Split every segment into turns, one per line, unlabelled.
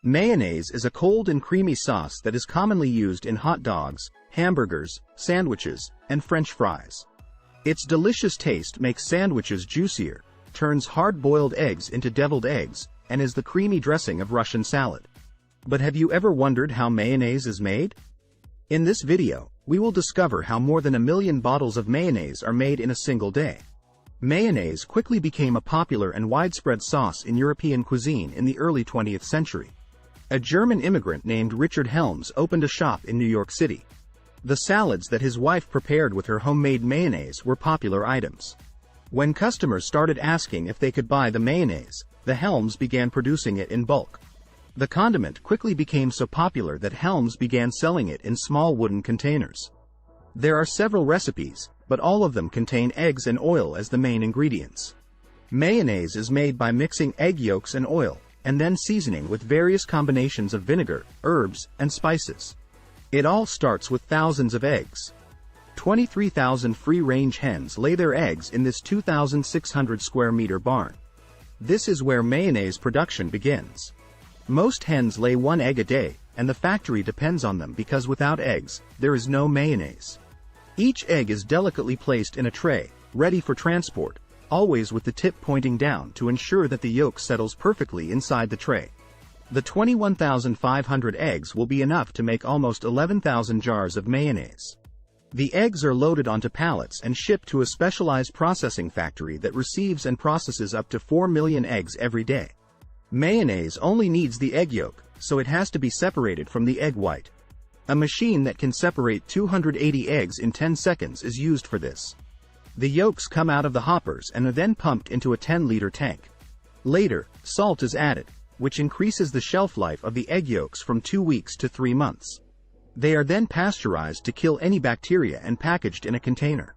Mayonnaise is a cold and creamy sauce that is commonly used in hot dogs, hamburgers, sandwiches, and French fries. Its delicious taste makes sandwiches juicier, turns hard-boiled eggs into deviled eggs, and is the creamy dressing of Russian salad. But have you ever wondered how mayonnaise is made? In this video, we will discover how more than 1 million bottles of mayonnaise are made in a single day. Mayonnaise quickly became a popular and widespread sauce in European cuisine in the early 20th century. A German immigrant named Richard Hellman opened a shop in New York City. The salads that his wife prepared with her homemade mayonnaise were popular items. When customers started asking if they could buy the mayonnaise, the Hellmans began producing it in bulk. The condiment quickly became so popular that Hellmans began selling it in small wooden containers. There are several recipes, but all of them contain eggs and oil as the main ingredients. Mayonnaise is made by mixing egg yolks and oil, and then seasoning with various combinations of vinegar, herbs, and spices. It all starts with thousands of eggs. 23,000 free-range hens lay their eggs in this 2,600 square meter barn. This is where mayonnaise production begins. Most hens lay 1 egg a day, and the factory depends on them because without eggs, there is no mayonnaise. Each egg is delicately placed in a tray, ready for transport, always with the tip pointing down to ensure that the yolk settles perfectly inside the tray. The 21,500 eggs will be enough to make almost 11,000 jars of mayonnaise. The eggs are loaded onto pallets and shipped to a specialized processing factory that receives and processes up to 4 million eggs every day. Mayonnaise only needs the egg yolk, so it has to be separated from the egg white. A machine that can separate 280 eggs in 10 seconds is used for this. The yolks come out of the hoppers and are then pumped into a 10-liter tank. Later, salt is added, which increases the shelf life of the egg yolks from 2 weeks to 3 months. They are then pasteurized to kill any bacteria and packaged in a container.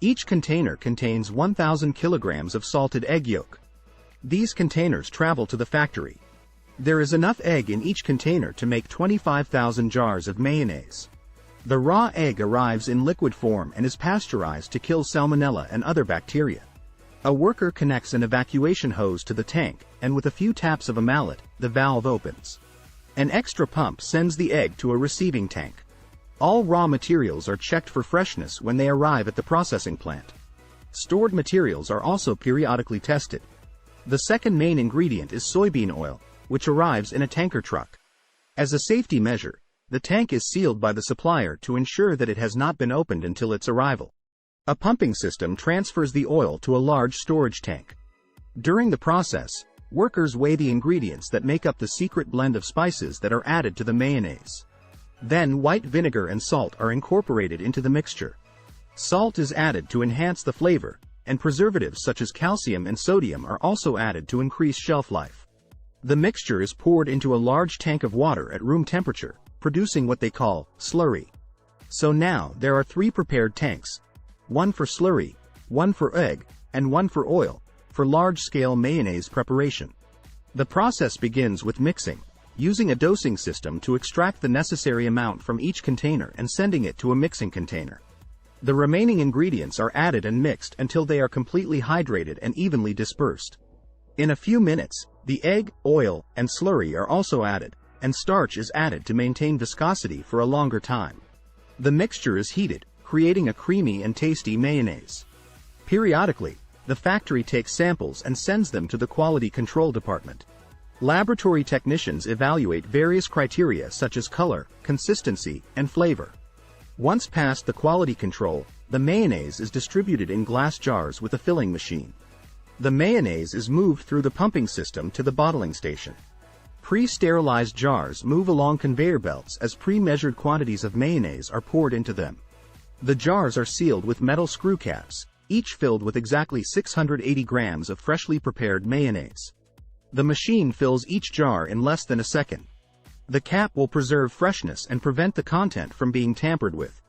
Each container contains 1,000 kilograms of salted egg yolk. These containers travel to the factory. There is enough egg in each container to make 25,000 jars of mayonnaise. The raw egg arrives in liquid form and is pasteurized to kill salmonella and other bacteria. A worker connects an evacuation hose to the tank, and with a few taps of a mallet, the valve opens. An extra pump sends the egg to a receiving tank. All raw materials are checked for freshness when they arrive at the processing plant. Stored materials are also periodically tested. The second main ingredient is soybean oil, which arrives in a tanker truck. As a safety measure, the tank is sealed by the supplier to ensure that it has not been opened until its arrival. A pumping system transfers the oil to a large storage tank. During the process, workers weigh the ingredients that make up the secret blend of spices that are added to the mayonnaise. Then white vinegar and salt are incorporated into the mixture. Salt is added to enhance the flavor, and preservatives such as calcium and sodium are also added to increase shelf life. The mixture is poured into a large tank of water at room temperature, producing what they call slurry. So now there are 3 prepared tanks. 1 for slurry, 1 for egg, and 1 for oil, for large-scale mayonnaise preparation. The process begins with mixing, using a dosing system to extract the necessary amount from each container and sending it to a mixing container. The remaining ingredients are added and mixed until they are completely hydrated and evenly dispersed. In a few minutes, the egg, oil, and slurry are also added, and starch is added to maintain viscosity for a longer time. The mixture is heated, creating a creamy and tasty mayonnaise. Periodically, the factory takes samples and sends them to the quality control department. Laboratory technicians evaluate various criteria such as color, consistency, and flavor. Once past the quality control, the mayonnaise is distributed in glass jars with a filling machine. The mayonnaise is moved through the pumping system to the bottling station. Pre-sterilized jars move along conveyor belts as pre-measured quantities of mayonnaise are poured into them. The jars are sealed with metal screw caps, each filled with exactly 680 grams of freshly prepared mayonnaise. The machine fills each jar in less than a second. The cap will preserve freshness and prevent the content from being tampered with.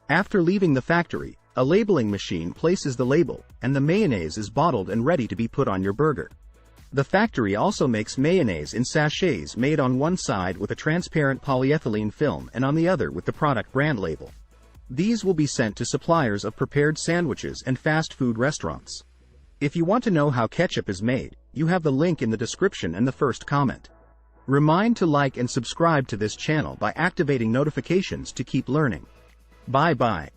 After leaving the factory, a labeling machine places the label, and the mayonnaise is bottled and ready to be put on your burger. The factory also makes mayonnaise in sachets made on one side with a transparent polyethylene film and on the other with the product brand label. These will be sent to suppliers of prepared sandwiches and fast food restaurants. If you want to know how ketchup is made, you have the link in the description and the first comment. Remind to like and subscribe to this channel by activating notifications to keep learning. Bye bye.